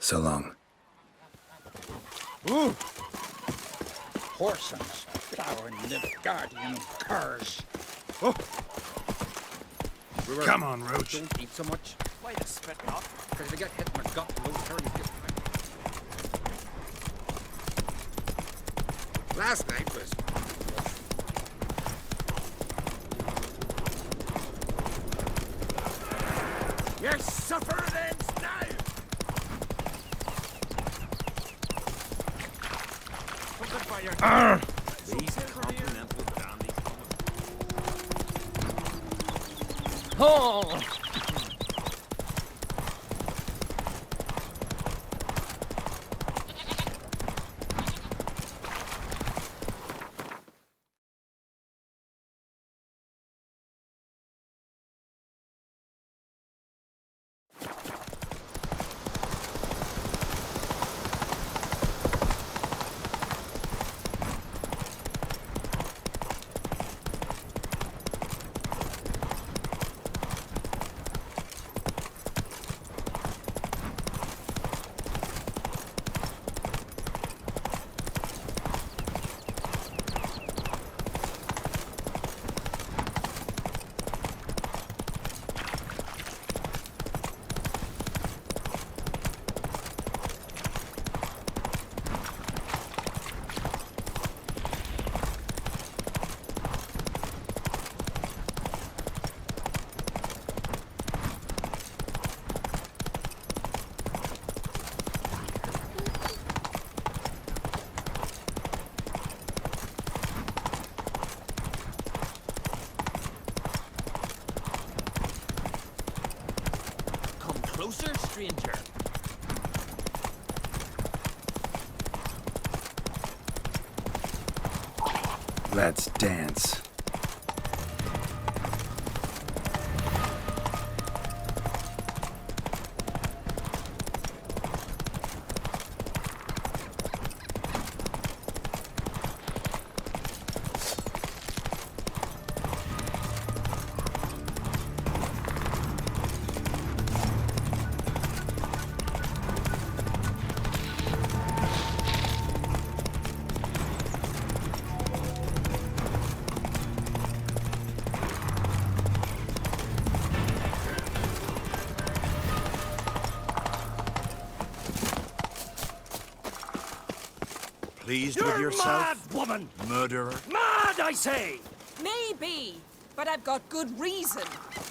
So long. Ooh! Horsens, flowering Nilfgaardian curs. Oh! Come on, Roach. Don't eat so much. Why the spit not? Because if I get hit in my gut, no turn. Last night was... You suffer then now! Something by your... These continental dandies coming. Oh! Closer, stranger. Let's dance. Pleased with yourself? Mad, woman! Murderer? Mad, I say! Maybe, but I've got good reason.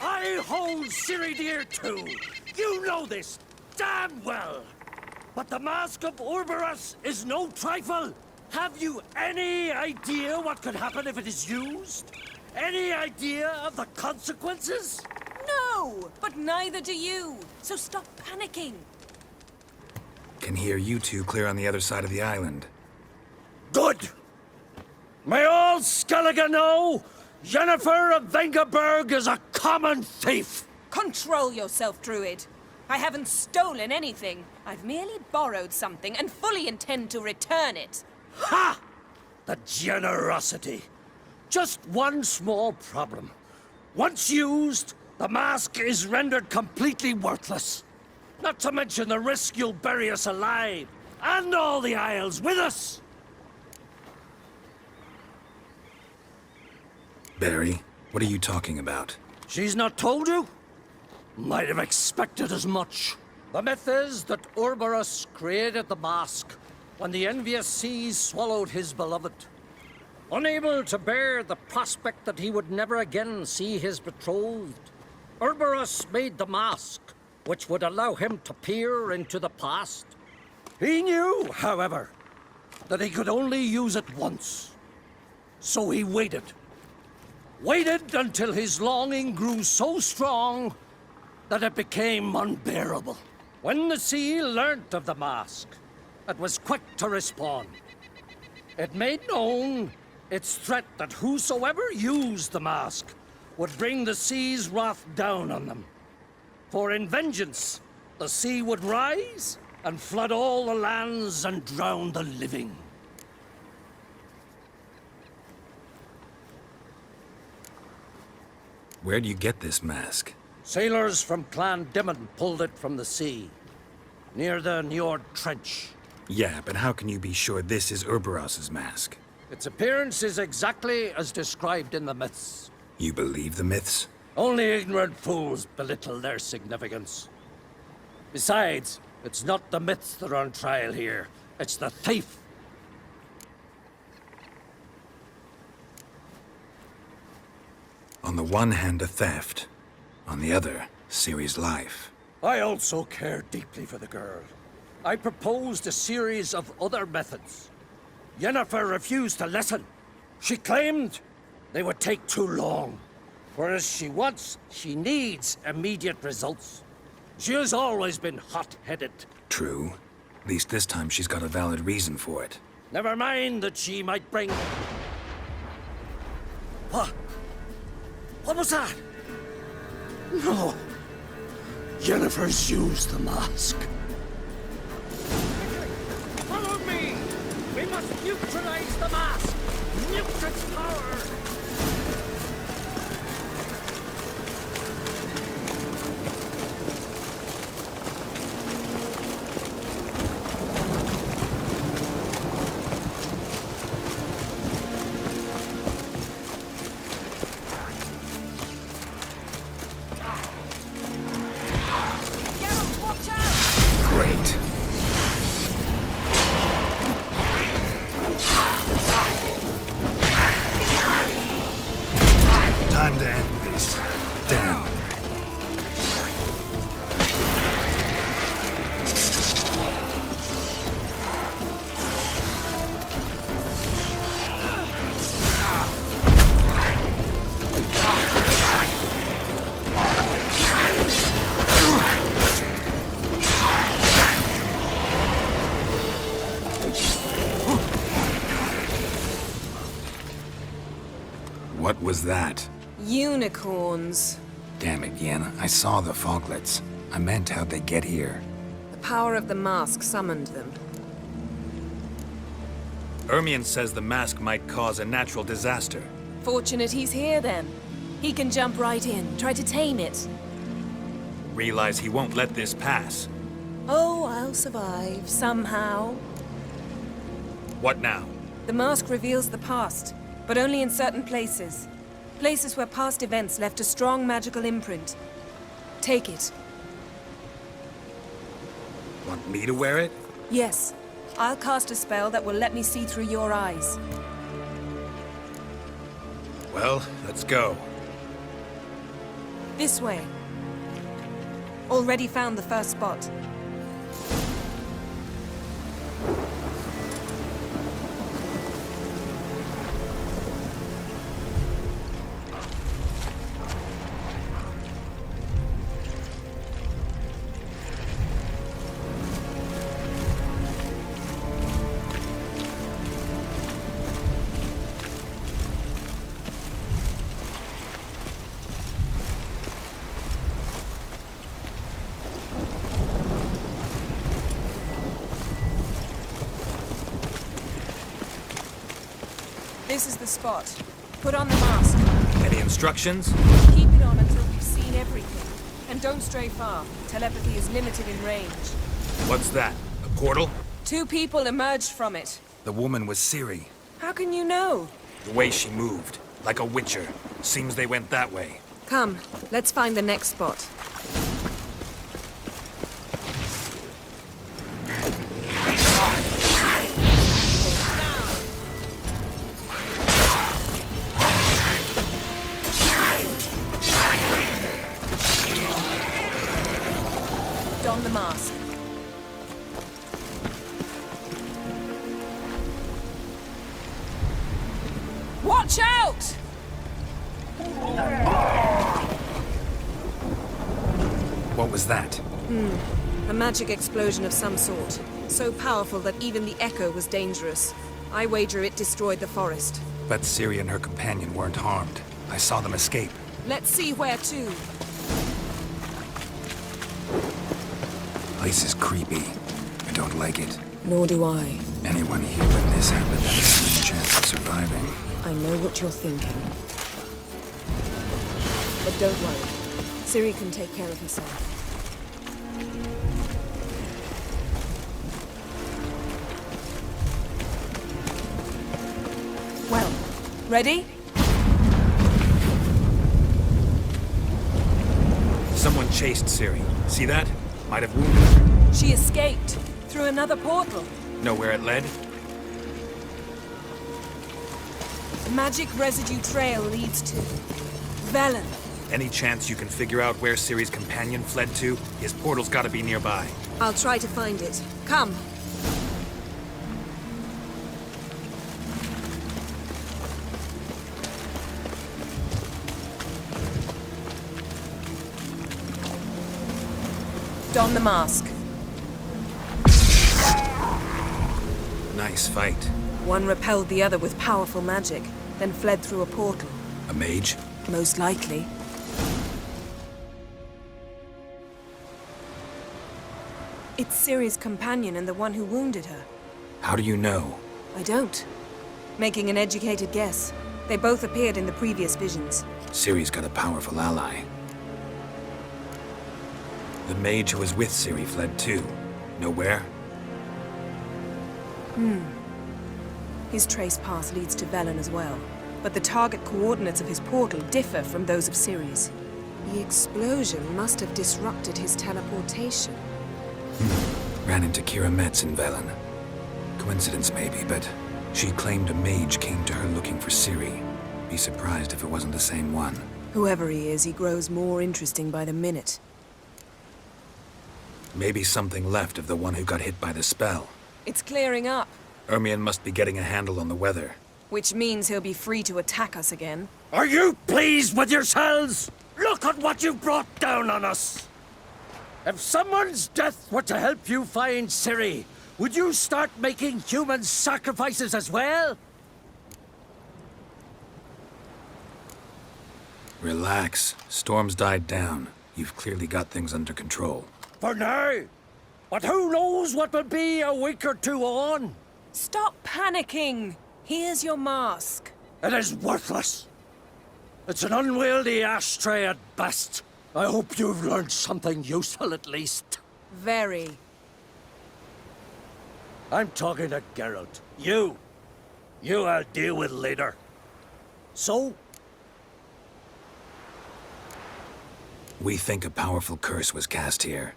I hold Ciri dear too. You know this damn well. But the Mask of Urberus is no trifle. Have you any idea what could happen if it is used? Any idea of the consequences? No, but neither do you. So stop panicking. Can hear you two clear on the other side of the island. Good! May all Skellige know, Yennefer of Vengerberg is a common thief! Control yourself, Druid. I haven't stolen anything. I've merely borrowed something and fully intend to return it. Ha! The generosity. Just one small problem. Once used, the mask is rendered completely worthless. Not to mention the risk you'll bury us alive, and all the Isles with us! Barry, what are you talking about? She's not told you? Might have expected as much. The myth is that Urberus created the mask when the envious seas swallowed his beloved. Unable to bear the prospect that he would never again see his betrothed, Urberus made the mask, which would allow him to peer into the past. He knew, however, that he could only use it once. So he waited. Waited until his longing grew so strong that it became unbearable. When the sea learnt of the mask, it was quick to respond. It made known its threat that whosoever used the mask would bring the sea's wrath down on them. For in vengeance, the sea would rise and flood all the lands and drown the living. Where do you get this mask? Sailors from Clan Dimon pulled it from the sea. near the Njord Trench. Yeah, but how can you be sure this is Urberos's mask? Its appearance is exactly as described in the myths. You believe the myths? Only ignorant fools belittle their significance. Besides, it's not the myths that are on trial here. It's the thief. On the one hand, a theft. On the other, Ciri's life. I also care deeply for the girl. I proposed a series of other methods. Yennefer refused to listen. She claimed they would take too long. Whereas she needs immediate results. She has always been hot-headed. True. At least this time she's got a valid reason for it. Never mind that she might bring... What? What was that? No. Yennefer's used the mask. Follow me! We must neutralize the mask! Nuke its power! Great. Time to end this. Damn. What was that? Unicorns. Damn it, Yen. I saw the foglets. I meant how'd they get here? The power of the mask summoned them. Ermion says the mask might cause a natural disaster. Fortunate he's here, then. He can jump right in, try to tame it. Realize he won't let this pass. Oh, I'll survive, somehow. What now? The mask reveals the past, but only in certain places. Places where past events left a strong magical imprint. Take it. Want me to wear it? Yes. I'll cast a spell that will let me see through your eyes. Well, let's go. This way. Already found the first spot. This is the spot. Put on the mask. Any instructions? Keep it on until we've seen everything. And don't stray far. Telepathy is limited in range. What's that? A portal? 2 people emerged from it. The woman was Ciri. How can you know? The way she moved. Like a witcher. Seems they went that way. Come, let's find the next spot. Don the mask. Watch out! What was that? A magic explosion of some sort. So powerful that even the echo was dangerous. I wager it destroyed the forest. But Ciri and her companion weren't harmed. I saw them escape. Let's see where to. Place is creepy. I don't like it. Nor do I. Anyone here when this happened had a slim chance of surviving. I know what you're thinking. But don't worry. Ciri can take care of herself. Ready? Someone chased Ciri. See that? Might have wounded her. She escaped. Through another portal. Know where it led? Magic residue trail leads to... Velen. Any chance you can figure out where Ciri's companion fled to? His portal's gotta be nearby. I'll try to find it. Come. Don the mask. Nice fight. One repelled the other with powerful magic, then fled through a portal. A mage? Most likely. It's Ciri's companion and the one who wounded her. How do you know? I don't. Making an educated guess. They both appeared in the previous visions. Ciri's got a powerful ally. The mage who was with Ciri fled too. Know where? His trace path leads to Velen as well. But the target coordinates of his portal differ from those of Ciri's. The explosion must have disrupted his teleportation. Ran into Kira Metz in Velen. Coincidence maybe, but she claimed a mage came to her looking for Ciri. Be surprised if it wasn't the same one. Whoever he is, he grows more interesting by the minute. Maybe something left of the one who got hit by the spell. It's clearing up, Ermion must be getting a handle on the weather. which means he'll be free to attack us again. Are you pleased with yourselves? Look at what you've brought down on us! If someone's death were to help you find Ciri, would you start making human sacrifices as well? Relax. Storm's died down. You've clearly got things under control. For now. But who knows what will be a week or two on? Stop panicking! Here's your mask. It is worthless. It's an unwieldy ashtray at best. I hope you've learned something useful at least. Very. I'm talking to Geralt. You I'll deal with later. So, We think a powerful curse was cast here.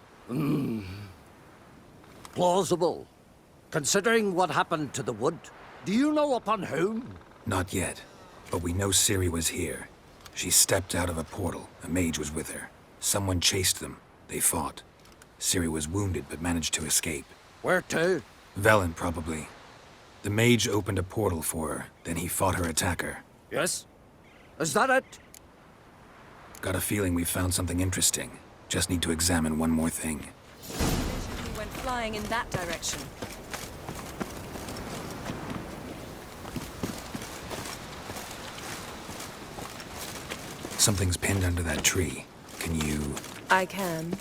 plausible. Considering what happened to the wood, do you know upon whom? Not yet, but we know Ciri was here. She stepped out of a portal. A mage was with her. Someone chased them. They fought. Ciri was wounded but managed to escape. Where to? Velen, probably. The mage opened a portal for her, then he fought her attacker. Yes? Is that it? Got a feeling we found something interesting. Just need to examine one more thing. He went flying in that direction. Something's pinned under that tree. Can you... I can.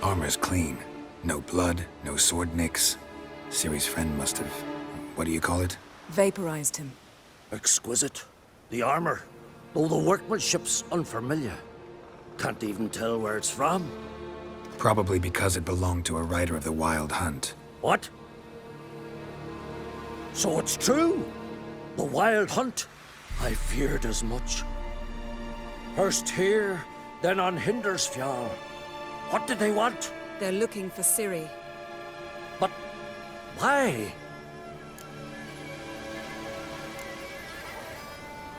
Armor's clean. No blood, no sword nicks. Ciri's friend must have... what do you call it? Vaporized him. Exquisite. The armor, though the workmanship's unfamiliar. Can't even tell where it's from. Probably because it belonged to a rider of the Wild Hunt. What? So it's true? The Wild Hunt? I feared as much. First here, then on Hindersfjall. What did they want? They're looking for Ciri. But why?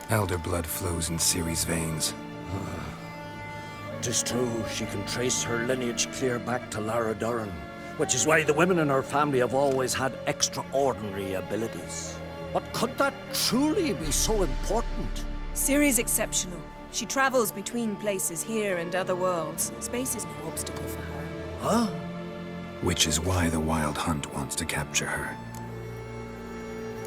Elder blood flows in Ciri's veins. 'Tis true, she can trace her lineage clear back to Lara Duran, which is why the women in her family have always had extraordinary abilities. But could that truly be so important? Ciri's exceptional. She travels between places here and other worlds. Space is no obstacle for her. Huh? Which is why the Wild Hunt wants to capture her.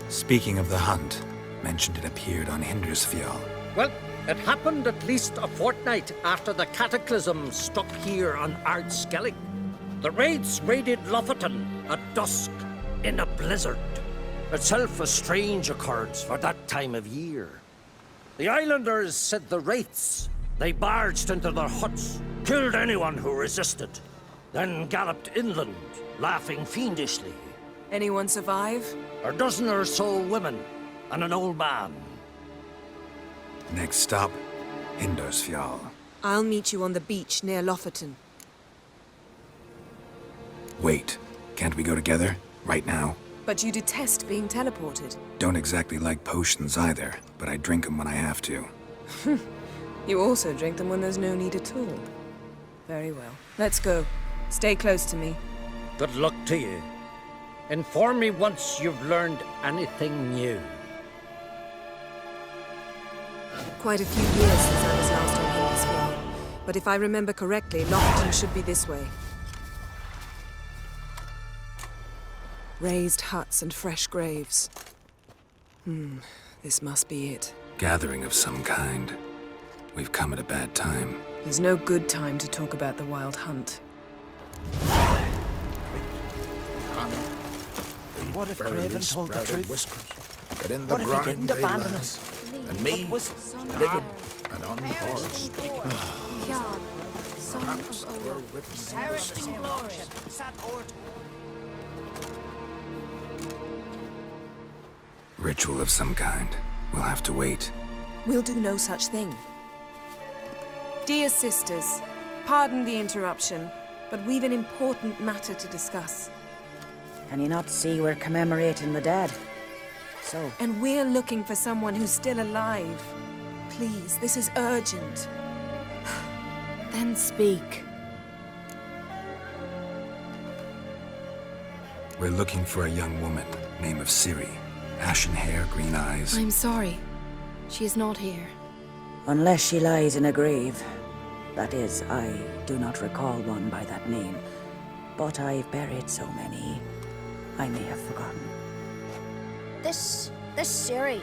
Speaking of the hunt, mentioned it appeared on Hindersfjall. Well, It happened at least a fortnight after the cataclysm struck here on Ard Skellige. The raids raided Lofoten at dusk in a blizzard. Itself a strange occurrence for that time of year. The islanders said the wraiths. They barged into their huts, killed anyone who resisted, then galloped inland, laughing fiendishly. Anyone survive? A dozen or so women and an old man. Next stop, Hindarsfjall. I'll meet you on the beach near Lofoten. Wait, can't we go together? Right now? But you detest being teleported. Don't exactly like potions either, but I drink them when I have to. You also drink them when there's no need at all. Very well. Let's go. Stay close to me. Good luck to you. Inform me once you've learned anything new. Quite a few years since I was last on Hindarsfjall. But if I remember correctly, Lofoten should be this way. Raised huts and fresh graves. This must be it. Gathering of some kind. We've come at a bad time. There's no good time to talk about the Wild Hunt. What if Craven told the truth? Whiskers. Get in the What if he grind, didn't they abandon lads. us? And me, What was living and on the horse. Perhaps We're with me in the storm. Ritual of some kind. We'll have to wait. We'll do no such thing. Dear sisters, pardon the interruption, but we've an important matter to discuss. Can you not see we're commemorating the dead? So, And we're looking for someone who's still alive. Please, this is urgent. then speak. We're looking for a young woman, name of Ciri. Ashen hair, green eyes. I'm sorry. She is not here. Unless she lies in a grave. That is, I do not recall one by that name. But I've buried so many, I may have forgotten. This Ciri,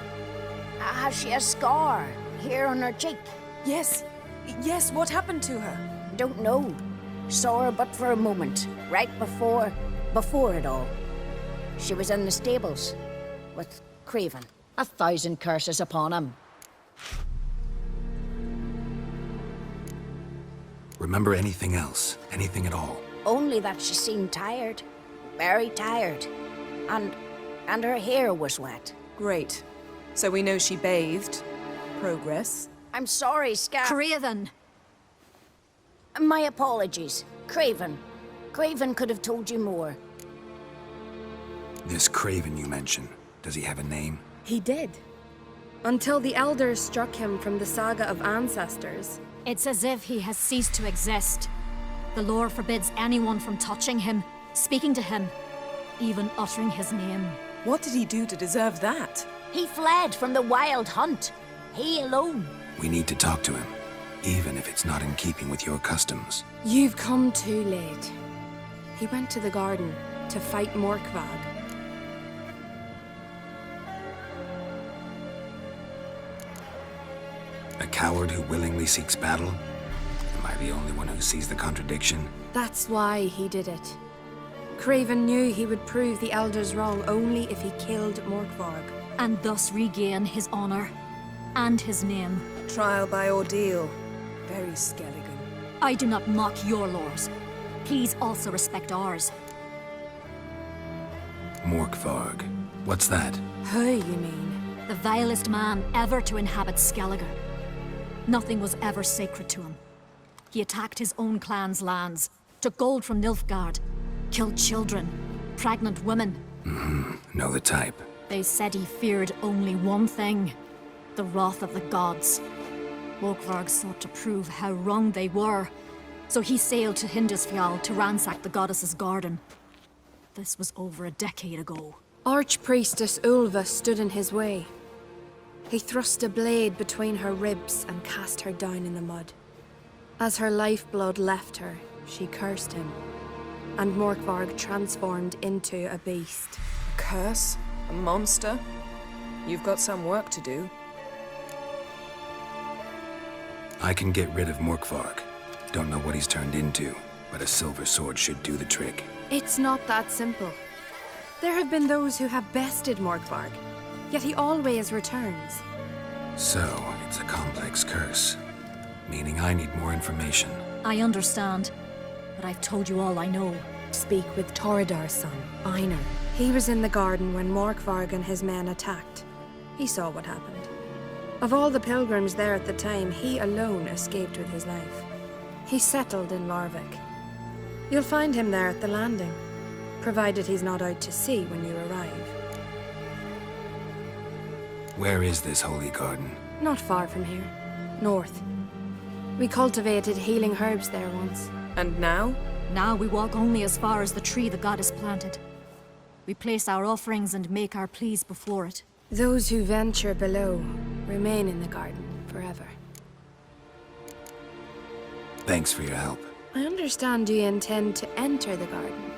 has she a scar here on her cheek? Yes, what happened to her? Don't know. Saw her but for a moment, right before it all. She was in the stables with Craven. 1,000 curses upon him. Remember anything else? Anything at all? Only that she seemed tired. Very tired. And her hair was wet. Great. So we know she bathed. Progress. I'm sorry, Craven! My apologies. Craven. Craven could have told you more. This Craven you mentioned, does he have a name? He did. Until the elders struck him from the saga of ancestors. It's as if he has ceased to exist. The lore forbids anyone from touching him, speaking to him, even uttering his name. What did he do to deserve that? He fled from the Wild Hunt. He alone. We need to talk to him, even if it's not in keeping with your customs. You've come too late. He went to the garden to fight Morkvag. A coward who willingly seeks battle? Am I the only one who sees the contradiction? That's why he did it. Craven knew he would prove the elders wrong only if he killed Morkvarg. And thus regain his honor and his name. Trial by ordeal. Very Skellige. I do not mock your laws. Please also respect ours. Morkvarg. What's that? Who, you mean? The vilest man ever to inhabit Skellige. Nothing was ever sacred to him. He attacked his own clan's lands, took gold from Nilfgaard, killed children, pregnant women. Know the type. They said he feared only one thing, the wrath of the gods. Morkvarg sought to prove how wrong they were, so he sailed to Hindarsfjall to ransack the goddess's garden. This was over a decade ago. Archpriestess Ulva stood in his way. He thrust a blade between her ribs and cast her down in the mud. As her lifeblood left her, she cursed him, and Morkvarg transformed into a beast. A curse? A monster? You've got some work to do. I can get rid of Morkvarg. Don't know what he's turned into, but a silver sword should do the trick. It's not that simple. There have been those who have bested Morkvarg, yet he always returns. So, it's a complex curse. Meaning I need more information. I understand, but I've told you all I know. Speak with Torridar's son, Einar. He was in the garden when Morkvarg and his men attacked. He saw what happened. Of all the pilgrims there at the time, he alone escaped with his life. He settled in Larvik. You'll find him there at the landing, provided he's not out to sea when you arrive. Where is this holy garden? Not far from here. North. We cultivated healing herbs there once. And now? Now we walk only as far as the tree the goddess planted. We place our offerings and make our pleas before it. Those who venture below remain in the garden forever. Thanks for your help. I understand you intend to enter the garden.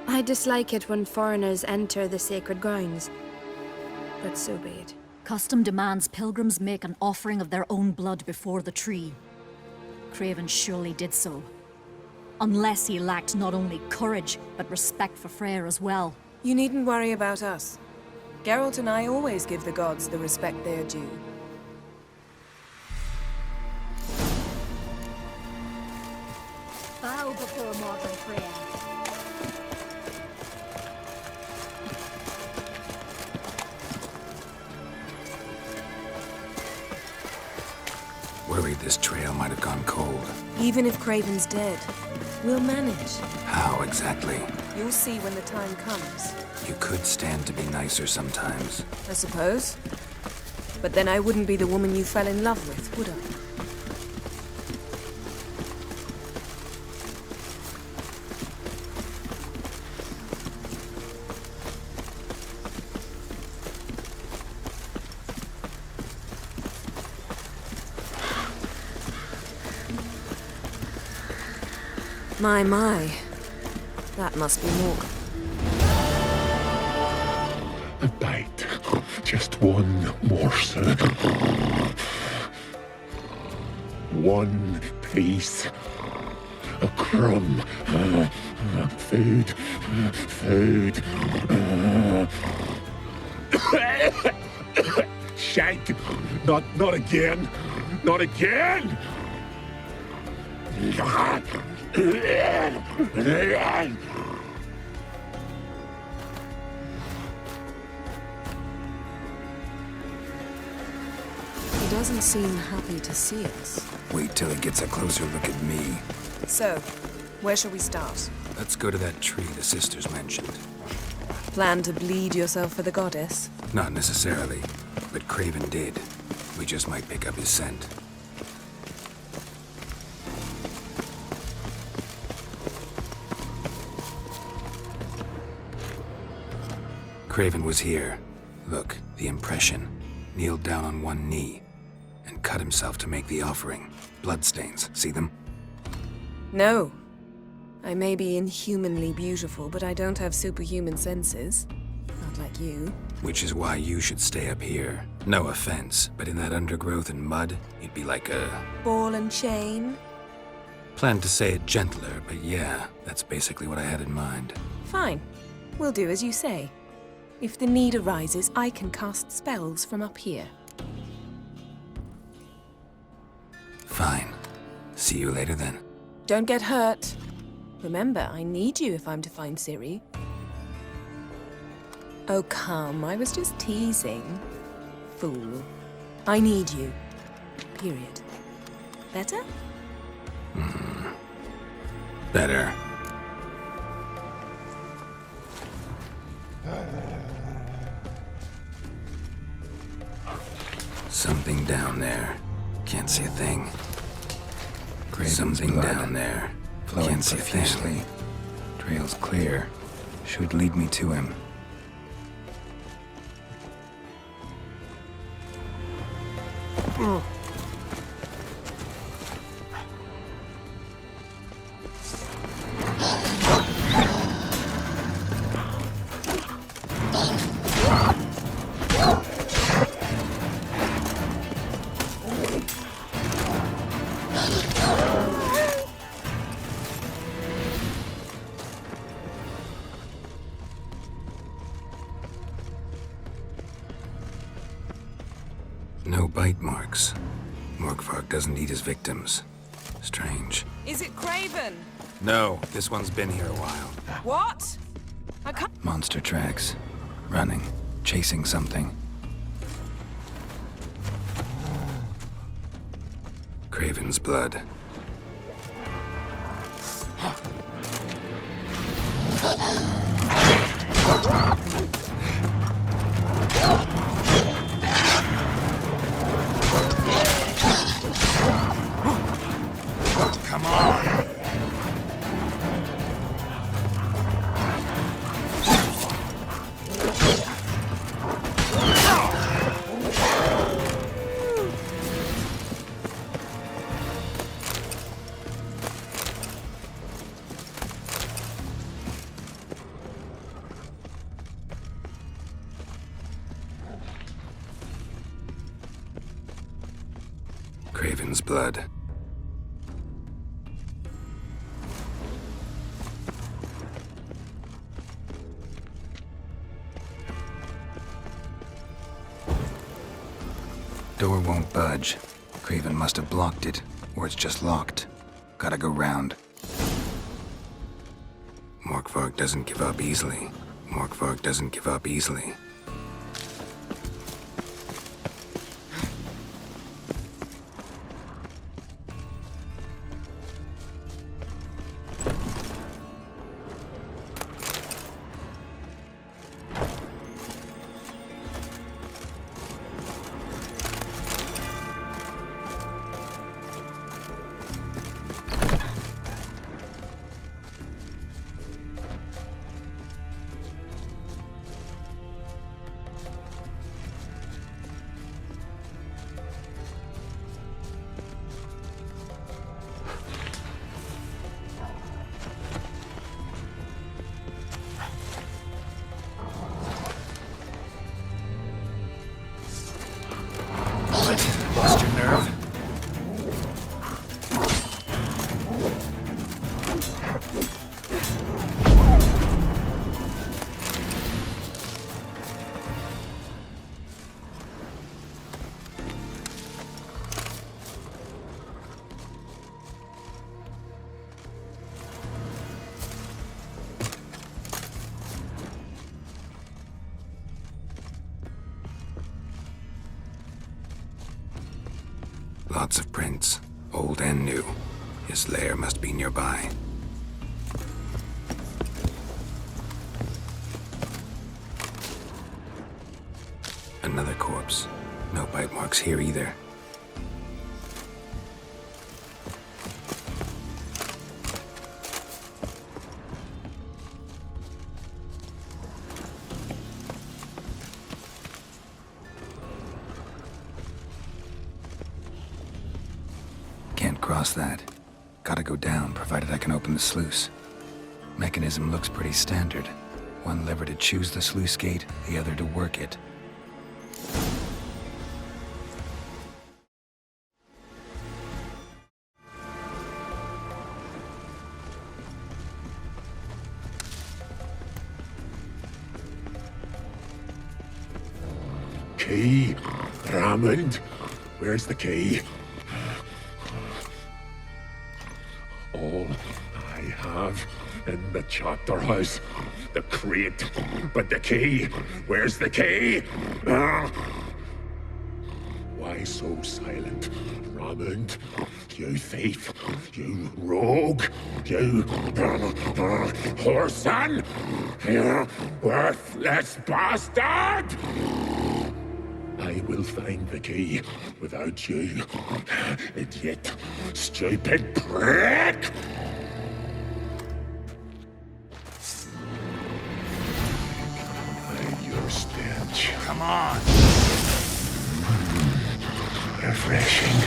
I dislike it when foreigners enter the sacred grounds, but so be it. Custom demands pilgrims make an offering of their own blood before the tree. Craven surely did so. Unless he lacked not only courage, but respect for Freyr as well. You needn't worry about us. Geralt and I always give the gods the respect they are due. Bow before Morhen Freyr. Worried this trail might have gone cold. Even if Craven's dead, we'll manage. How exactly? You'll see when the time comes. You could stand to be nicer sometimes. I suppose. But then I wouldn't be the woman you fell in love with, would I? My. That must be Mork. A bite. Just one morsel. One piece. A crumb. Food. Food. Shank. Not again. Not again. He doesn't seem happy to see us. Wait till he gets a closer look at me. So, where shall we start? Let's go to that tree the sisters mentioned. Plan to bleed yourself for the goddess? Not necessarily, but Craven did. We just might pick up his scent. Craven was here. Look, the impression. Kneeled down on one knee and cut himself to make the offering. Bloodstains, see them? No. I may be inhumanly beautiful, but I don't have superhuman senses. Not like you. Which is why you should stay up here. No offense, but in that undergrowth and mud, you'd be like a... ball and chain? Planned to say it gentler, but yeah, that's basically what I had in mind. Fine. We'll do as you say. If the need arises, I can cast spells from up here. Fine. See you later then. Don't get hurt. Remember, I need you if I'm to find Ciri. Oh, come. I was just teasing. Fool. I need you. Period. Better? Better. Something down there. Can't see a thing. Something down there. Can't see a thing. Trail's clear. Should lead me to him. No bite marks. Morkvarg doesn't eat his victims. Strange. Is it Craven? No, this one's been here a while. What? I can't... Monster tracks. Running. Chasing something. Craven's blood. Come on! Craven's blood. Door won't budge. Craven must have blocked it, or it's just locked. Gotta go round. Morkvarg doesn't give up easily. Morkvarg doesn't give up easily. Lost your nerve? Lots of prints, old and new. His lair must be nearby. Another corpse. No bite marks here either. Can't cross that. Gotta go down, provided I can open the sluice. Mechanism looks pretty standard. One lever to choose the sluice gate, the other to work it. Key, Raymond. Where's the key? All I have in the chapter house, the crate, but the key. Where's the key? Why so silent, Raymond? You thief, you rogue, you whoreson, you worthless bastard! I will find the key without you, idiot, stupid prick! Your stench. Come on! Refreshing.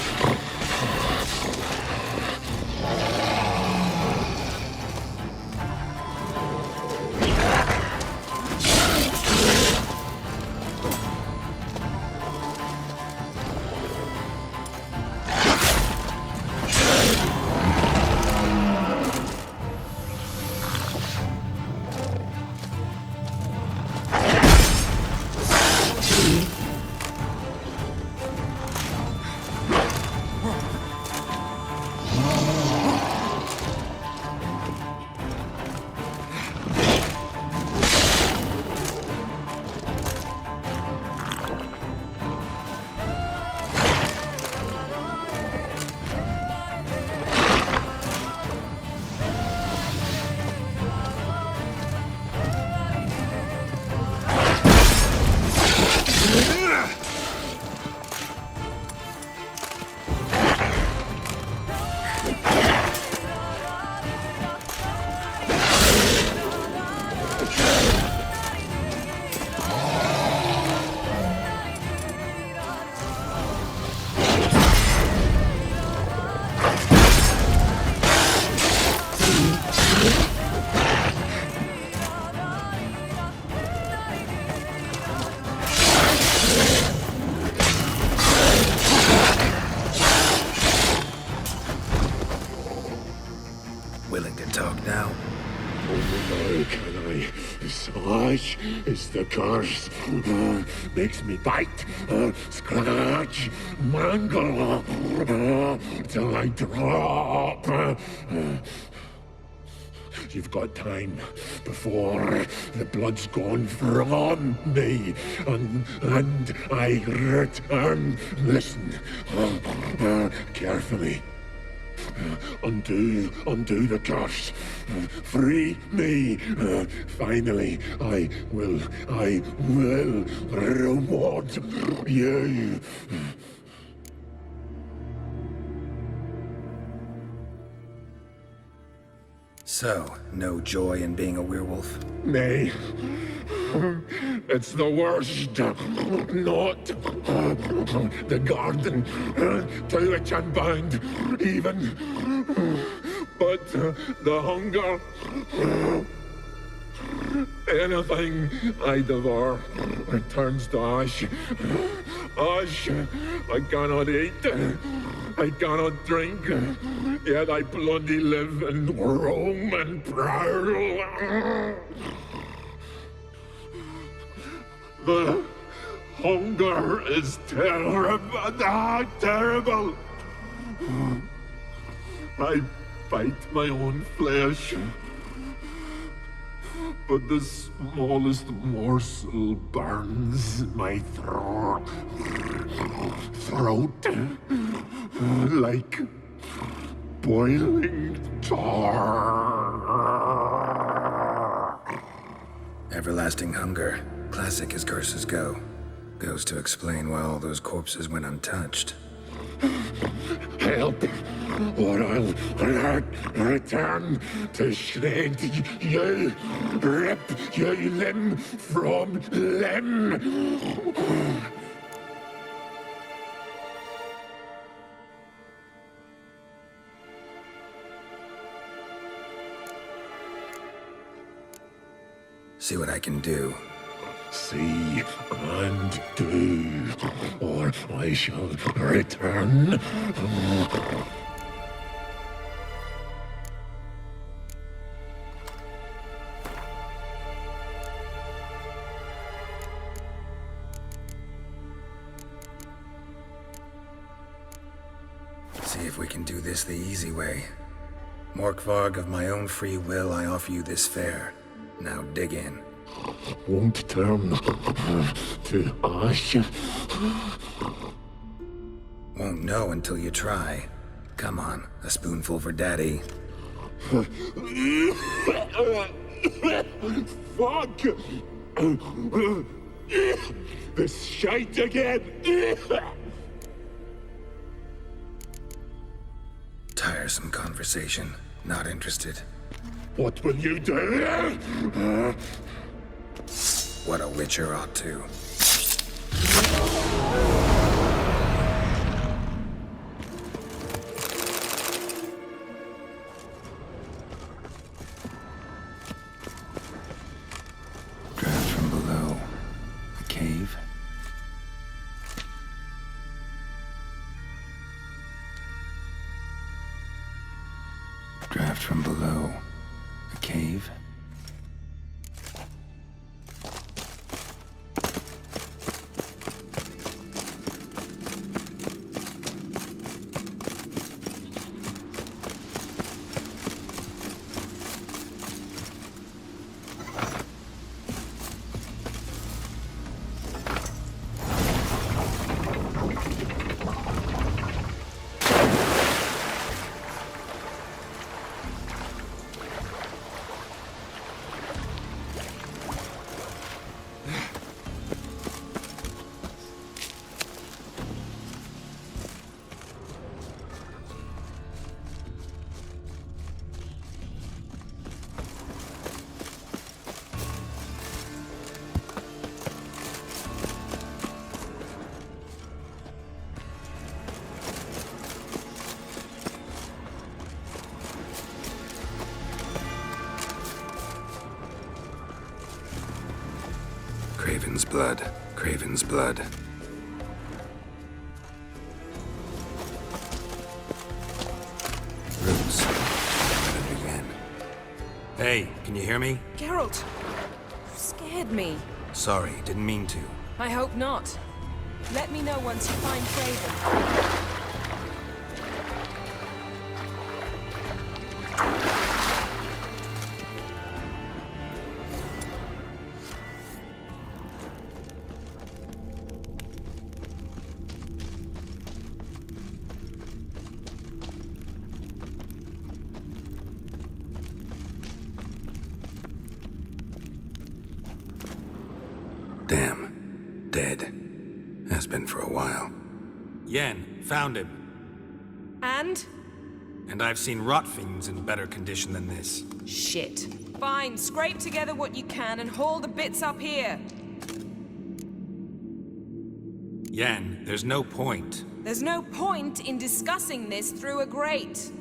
Ash is the curse. Makes me bite, scratch, mangle, till I drop. You've got time before the blood's gone from me, and I return. Listen, carefully. Undo the curse. Free me. Finally, I will reward you. So, no joy in being a werewolf? Nay. It's the worst. Not the garden to which I'm bound, even. But the hunger. Anything I devour returns to ash. Ash, I cannot eat. I cannot drink. Yet I bloody live and roam and prowl. The hunger is terrible. Terrible. I bite my own flesh. But the smallest morsel burns my throat like boiling tar. Everlasting hunger, classic as curses go. Goes to explain why all those corpses went untouched. Help, or I'll return to shred you, rip you limb from limb. See what I can do. See and do, or I shall return. See if we can do this the easy way. Morkvarg, of my own free will, I offer you this fare. Now dig in. Won't turn to ash. Won't know until you try. Come on, a spoonful for Daddy. Fuck! This shite again! Tiresome conversation. Not interested. What will you do? What a witcher ought to. Draft from below. A cave. Draft from below. A cave. Craven's blood. Craven's blood. Roots. Again. Hey, can you hear me? Geralt! I'm scared. scared me. Sorry, didn't mean to. I hope not. Let me know once you find Craven. Damn. Dead. Has been for a while. Yen, found him. And? And I've seen rot fiends in better condition than this. Shit. Fine, scrape together what you can and haul the bits up here. Yen, there's no point. There's no point in discussing this through a grate.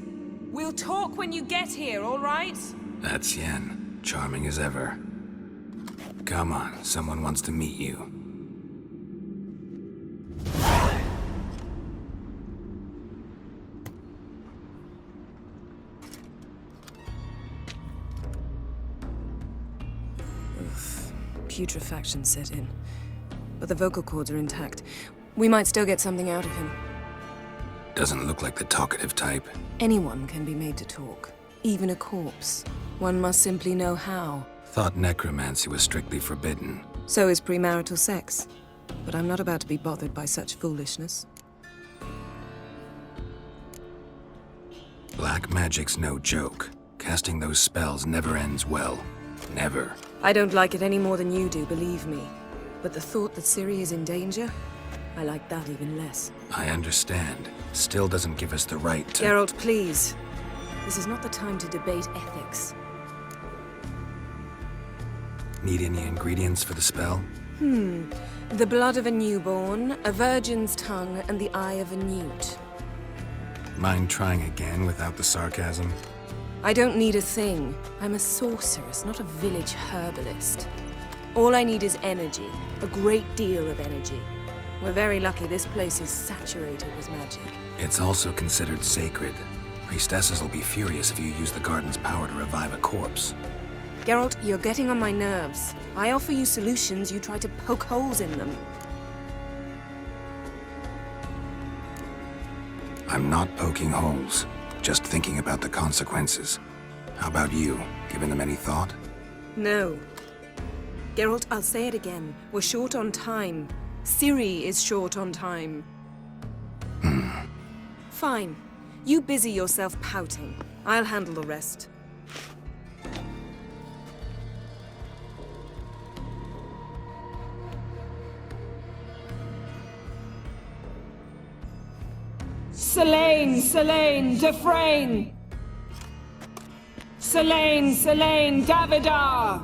We'll talk when you get here, all right? That's Yen. Charming as ever. Come on, someone wants to meet you. Putrefaction set in. But the vocal cords are intact. We might still get something out of him. Doesn't look like the talkative type. Anyone can be made to talk. Even a corpse. One must simply know how. Thought necromancy was strictly forbidden. So is premarital sex. But I'm not about to be bothered by such foolishness. Black magic's no joke. Casting those spells never ends well. Never. I don't like it any more than you do, believe me. But the thought that Ciri is in danger, I like that even less. I understand. Still doesn't give us the right to— Geralt, please. This is not the time to debate ethics. Need any ingredients for the spell? The blood of a newborn, a virgin's tongue, and the eye of a newt. Mind trying again without the sarcasm? I don't need a thing. I'm a sorceress, not a village herbalist. All I need is energy. A great deal of energy. We're very lucky this place is saturated with magic. It's also considered sacred. Priestesses will be furious if you use the garden's power to revive a corpse. Geralt, you're getting on my nerves. I offer you solutions, you try to poke holes in them. I'm not poking holes, just thinking about the consequences. How about you? Given them any thought? No. Geralt, I'll say it again. We're short on time. Ciri is short on time. Fine. You busy yourself pouting. I'll handle the rest. Selene, Selene, Defrain! Selene, Selene, Davidar!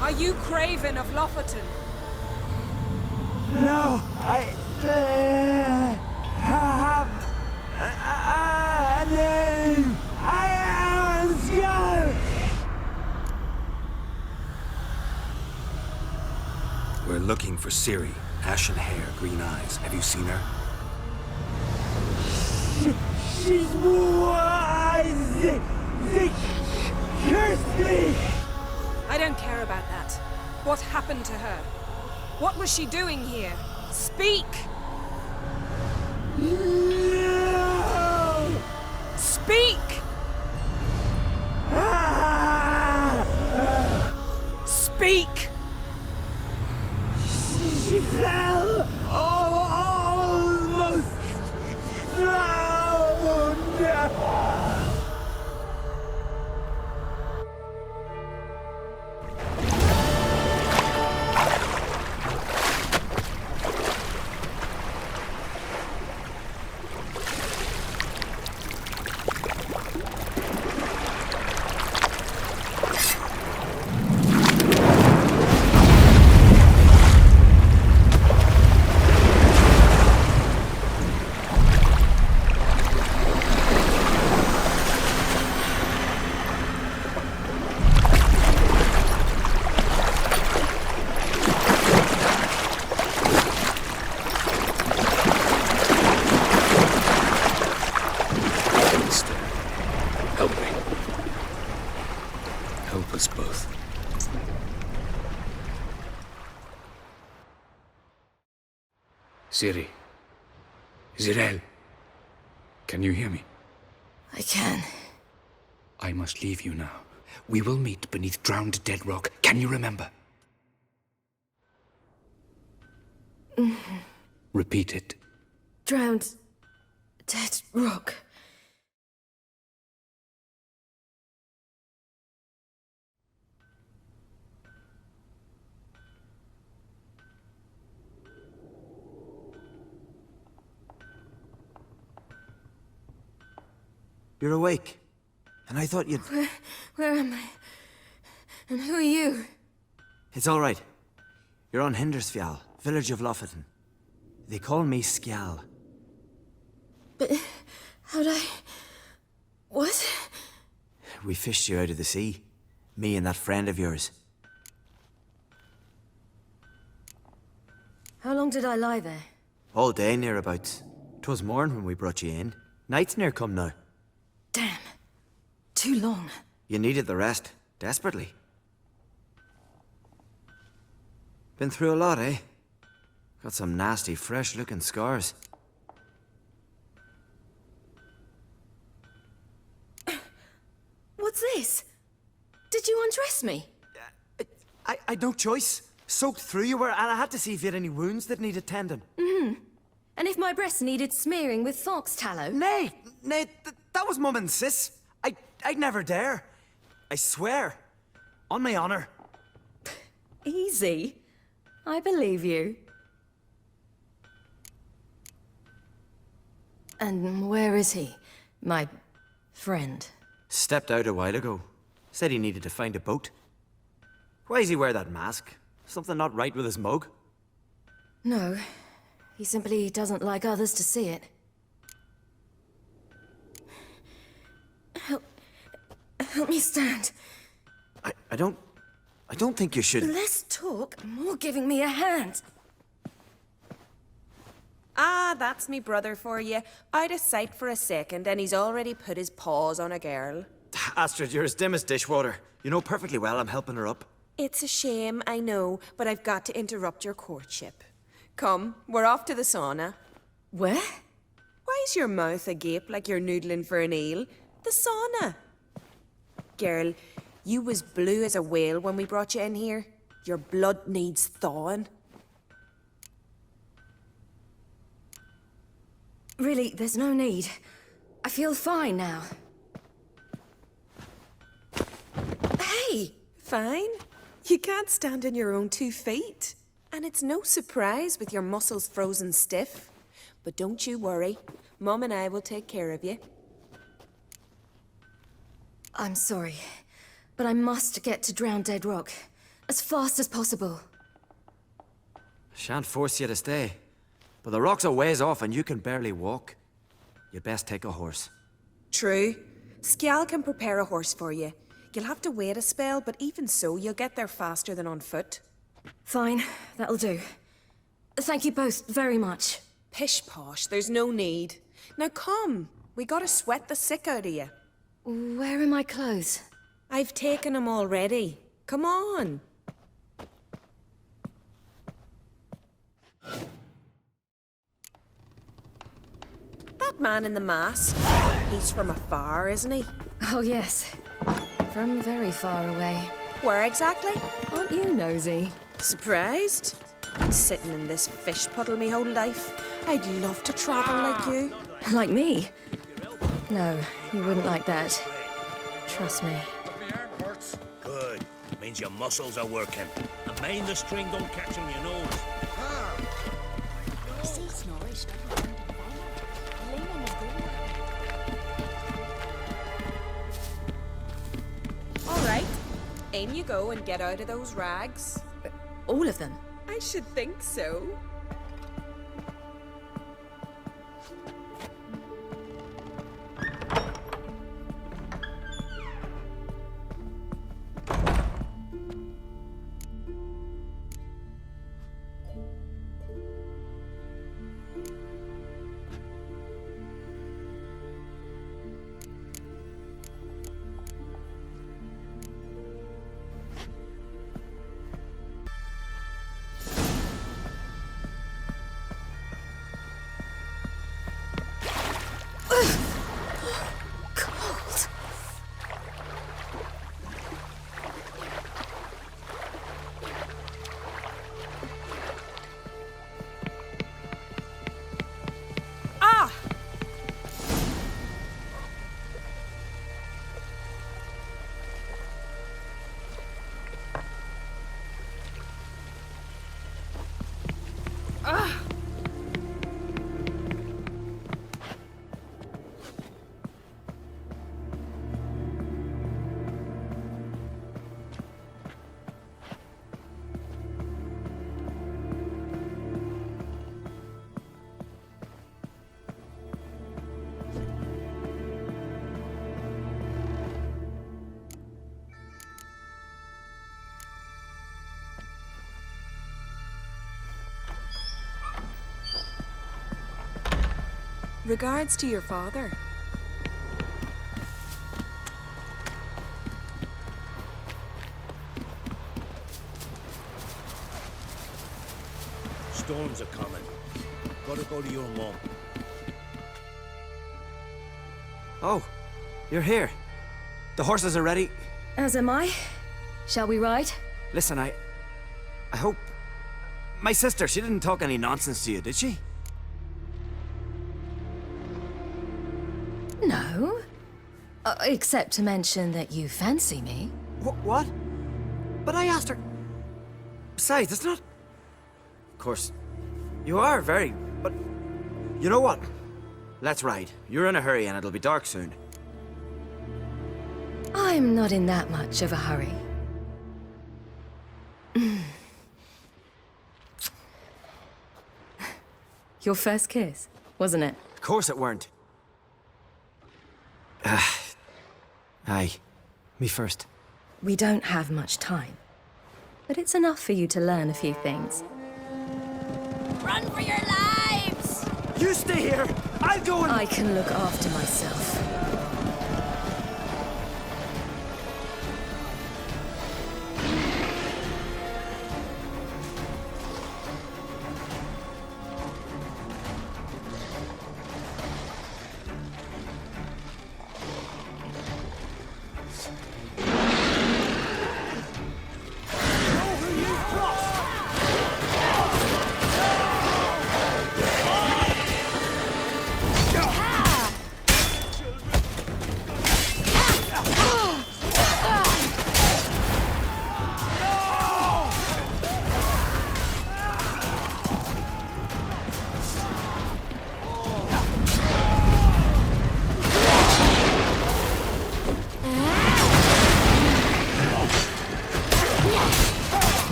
Are you Craven of Lofoten? No, I have a name. I am Skull. We're looking for Ciri. Ashen hair, green eyes. Have you seen her? She's wise. They cursed me. I don't care about that. What happened to her? What was she doing here? Speak! No. Speak! Speak! She fell almost drowned. Ciri. Zirel. Can you hear me? I can. I must leave you now. We will meet beneath drowned dead rock. Can you remember? Repeat it. Drowned. Dead rock. You're awake. And I thought you'd... Where am I? And who are you? It's all right. You're on Hindersfjall, village of Lofoten. They call me Skjal. But how'd I... What? We fished you out of the sea. Me and that friend of yours. How long did I lie there? All day nearabouts. 'Twas morn when we brought you in. Night's near come now. Damn. Too long. You needed the rest. Desperately. Been through a lot, eh? Got some nasty, fresh-looking scars. What's this? Did you undress me? I'd no choice. Soaked through you were, and I had to see if you had any wounds that needed tending. And if my breasts needed smearing with fox tallow? Nay, that was Mum and Sis. I'd never dare. I swear. On my honor. Easy. I believe you. And where is he? My friend? Stepped out a while ago. Said he needed to find a boat. Why does he wear that mask? Something not right with his mug? No. He simply doesn't like others to see it. Help me stand. I don't think you should... Less talk, more giving me a hand. Ah, that's me brother for you. Out of sight for a second, and he's already put his paws on a girl. Astrid, you're as dim as dishwater. You know perfectly well I'm helping her up. It's a shame, I know, but I've got to interrupt your courtship. Come, we're off to the sauna. Where? Why is your mouth agape like you're noodling for an eel? The sauna. Girl, you was blue as a whale when we brought you in here. Your blood needs thawing. Really, there's no need. I feel fine now. Hey, fine. You can't stand on your own 2 feet. And it's no surprise with your muscles frozen stiff. But don't you worry. Mum and I will take care of you. I'm sorry, but I must get to Drowned Dead Rock. As fast as possible. Shan't force you to stay. But the rock's a ways off and you can barely walk. You'd best take a horse. True. Skjal can prepare a horse for you. You'll have to wait a spell, but even so, you'll get there faster than on foot. Fine, that'll do. Thank you both very much. Pish-posh, there's no need. Now come, we gotta sweat the sick out of you. Where are my clothes? I've taken them already. Come on. That man in the mask, he's from afar, isn't he? Oh yes, from very far away. Where exactly? Aren't you nosy? Surprised? Been sitting in this fish puddle me whole life. I'd love to travel like you. Like me? No, you wouldn't like that. Trust me. Good. Means your muscles are working. And mind the string don't catch on your nose. All right. In you go and get out of those rags. All of them? I should think so. Regards to your father. Storms are coming. Gotta go to your mom. Oh, you're here. The horses are ready. As am I. Shall we ride? Listen, I hope... My sister, she didn't talk any nonsense to you, did she? No. Except to mention that you fancy me. What? But I asked her... Besides, it's not... Of course, you are very... But... You know what? Let's ride. You're in a hurry and it'll be dark soon. I'm not in that much of a hurry. Your first kiss, wasn't it? Of course it weren't. Aye. Me first. We don't have much time. But it's enough for you to learn a few things. Run for your lives! You stay here! I'll go and... I can look after myself.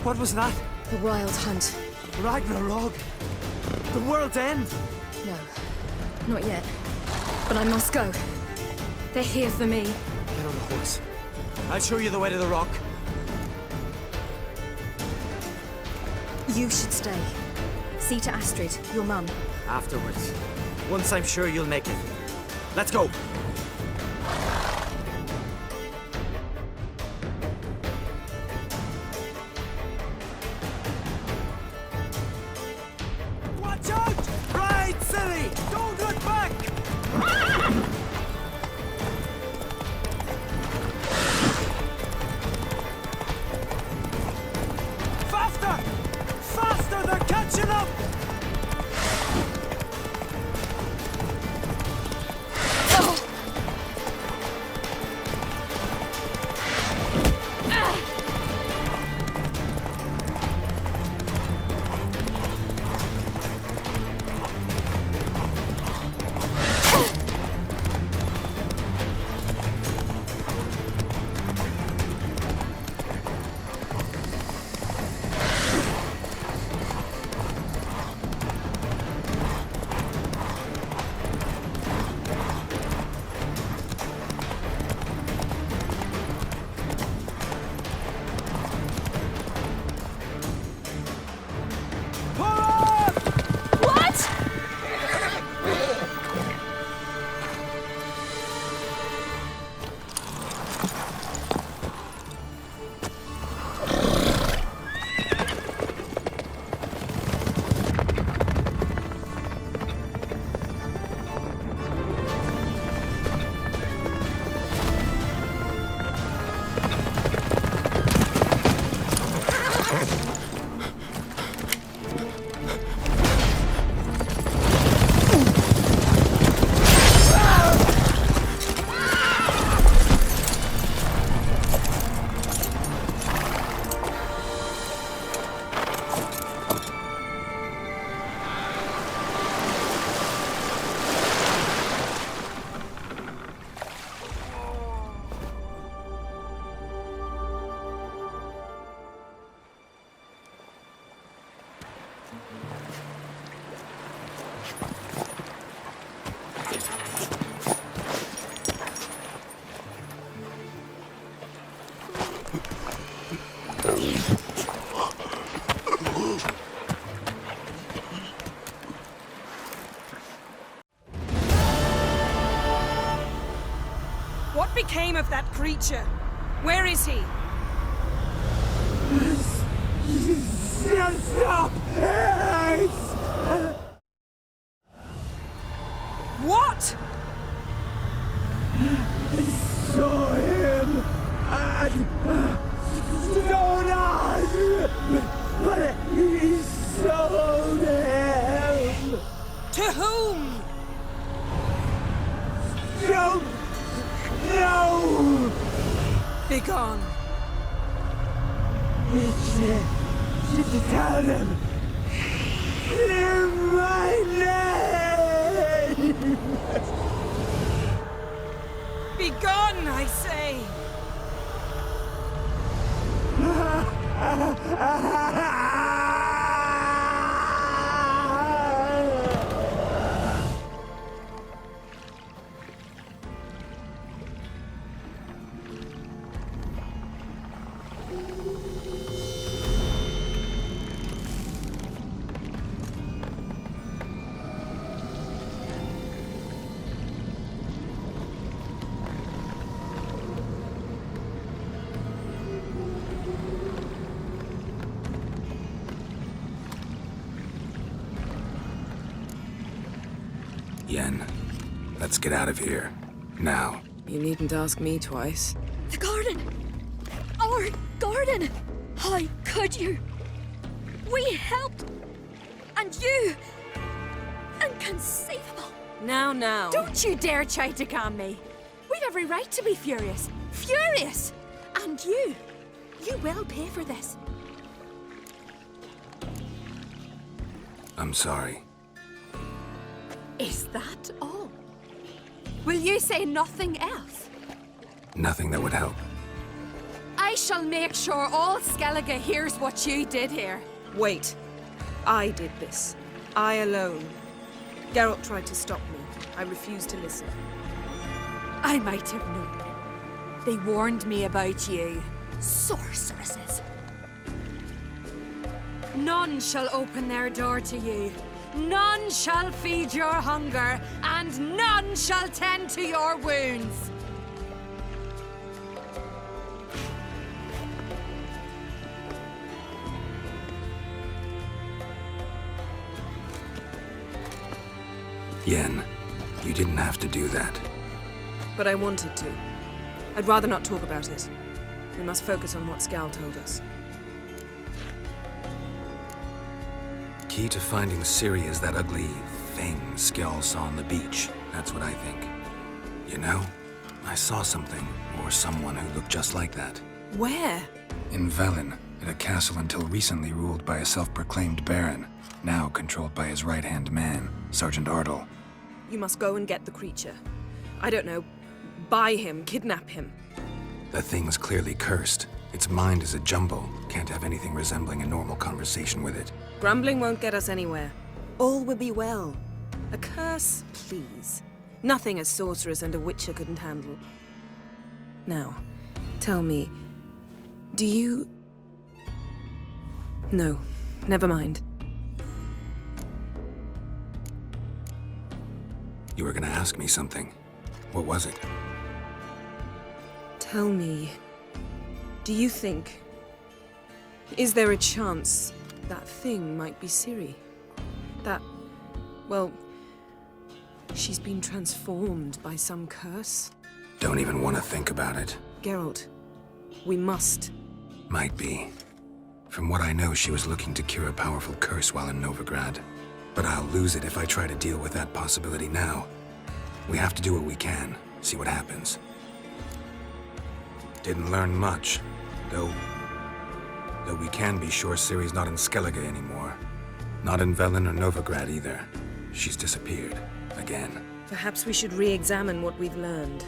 What was that? The Wild Hunt. Ragnarok? The world's end? No, not yet. But I must go. They're here for me. Get on the horse. I'll show you the way to the rock. You should stay. See to Astrid, your mum. Afterwards. Once I'm sure you'll make it. Let's go! Watch out! Ride, silly! Don't look back! Faster! Faster! They're catching up! What became of that creature? Where is he? Stop! What? Saw him at Stone, but he sold him. To whom? Don't know. Begone. Tell them. Clear my name. Begone, I say! Yen, let's get out of here. Now. You needn't ask me twice. The garden! Our garden! How could you? We helped! And you! Inconceivable! Now. Don't you dare try to calm me. We've every right to be furious. Furious! And you will pay for this. I'm sorry. Is that all? Will you say nothing else? Nothing that would help. I shall make sure all Skellige hears what you did here. Wait. I did this. I alone. Geralt tried to stop me. I refused to listen. I might have known. They warned me about you. Sorceresses. None shall open their door to you. None shall feed your hunger, and none shall tend to your wounds. Yen, you didn't have to do that. But I wanted to. I'd rather not talk about it. We must focus on what Skal told us. Key to finding Ciri is that ugly thing Skell saw on the beach. That's what I think. You know, I saw something, or someone who looked just like that. Where? In Velen, at a castle until recently ruled by a self-proclaimed baron, now controlled by his right-hand man, Sergeant Ardle. You must go and get the creature. I don't know, buy him, kidnap him. The thing's clearly cursed. Its mind is a jumble. Can't have anything resembling a normal conversation with it. Grumbling won't get us anywhere. All will be well. A curse, please. Nothing a sorceress and a witcher couldn't handle. Now, tell me, do you... No, never mind. You were gonna ask me something. What was it? Tell me, do you think... Is there a chance that thing might be Ciri? That... well... she's been transformed by some curse? Don't even want to think about it. Geralt, we must. Might be. From what I know, she was looking to cure a powerful curse while in Novigrad. But I'll lose it if I try to deal with that possibility now. We have to do what we can, see what happens. Didn't learn much, though we can be sure Ciri's not in Skellige anymore. Not in Velen or Novigrad either. She's disappeared. Again. Perhaps we should re-examine what we've learned.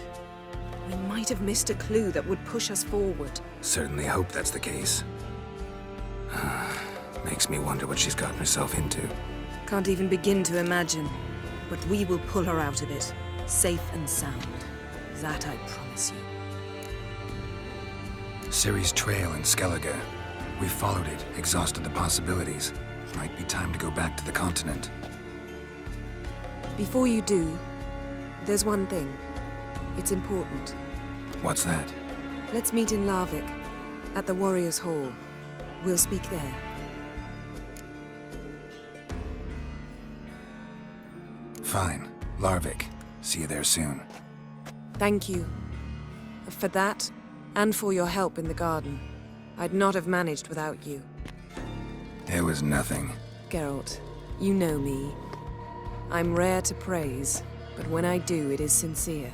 We might have missed a clue that would push us forward. Certainly hope that's the case. Makes me wonder what she's gotten herself into. Can't even begin to imagine. But we will pull her out of it. Safe and sound. That I promise you. Ciri's trail in Skellige. We followed it, exhausted the possibilities. Might be time to go back to the continent. Before you do, there's one thing. It's important. What's that? Let's meet in Larvik, at the Warriors' Hall. We'll speak there. Fine. Larvik. See you there soon. Thank you. For that, and for your help in the garden. I'd not have managed without you. It was nothing. Geralt, you know me. I'm rare to praise, but when I do, it is sincere.